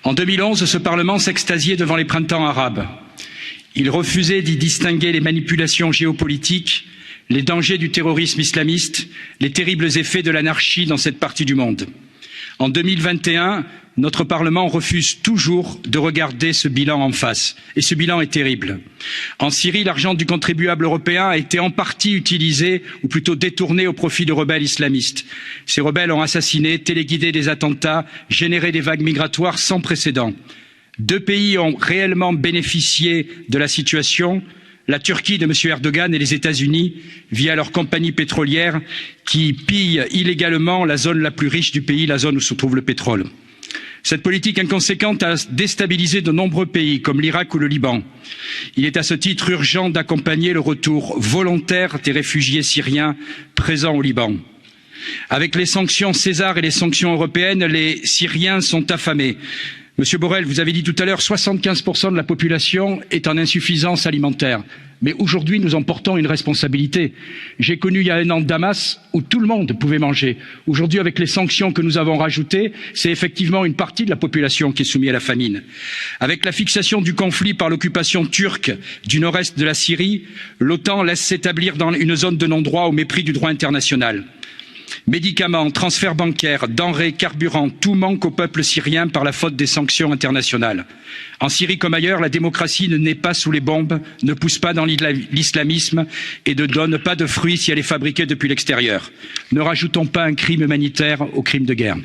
En 2011, ce Parlement s'extasiait devant les printemps arabes. Il refusait d'y distinguer les manipulations géopolitiques, les dangers du terrorisme islamiste, les terribles effets de l'anarchie dans cette partie du monde. En 2021, notre Parlement refuse toujours de regarder ce bilan en face. Et ce bilan est terrible. En Syrie, l'argent du contribuable européen a été en partie utilisé, ou plutôt détourné au profit de rebelles islamistes. Ces rebelles ont assassiné, téléguidé des attentats, généré des vagues migratoires sans précédent. 2 pays ont réellement bénéficié de la situation, la Turquie de M. Erdogan et les États-Unis, via leurs compagnies pétrolières qui pillent illégalement la zone la plus riche du pays, la zone où se trouve le pétrole. Cette politique inconséquente a déstabilisé de nombreux pays, comme l'Irak ou le Liban. Il est à ce titre urgent d'accompagner le retour volontaire des réfugiés syriens présents au Liban. Avec les sanctions César et les sanctions européennes, les Syriens sont affamés. Monsieur Borrell, vous avez dit tout à l'heure, 75% de la population est en insuffisance alimentaire. Mais aujourd'hui, nous en portons une responsabilité. J'ai connu il y a 1 an Damas où tout le monde pouvait manger. Aujourd'hui, avec les sanctions que nous avons rajoutées, c'est effectivement une partie de la population qui est soumise à la famine. Avec la fixation du conflit par l'occupation turque du nord-est de la Syrie, l'OTAN laisse s'établir dans une zone de non-droit au mépris du droit international. Médicaments, transferts bancaires, denrées, carburants, tout manque au peuple syrien par la faute des sanctions internationales. En Syrie comme ailleurs, la démocratie ne naît pas sous les bombes, ne pousse pas dans l'islamisme et ne donne pas de fruits si elle est fabriquée depuis l'extérieur. Ne rajoutons pas un crime humanitaire au crime de guerre.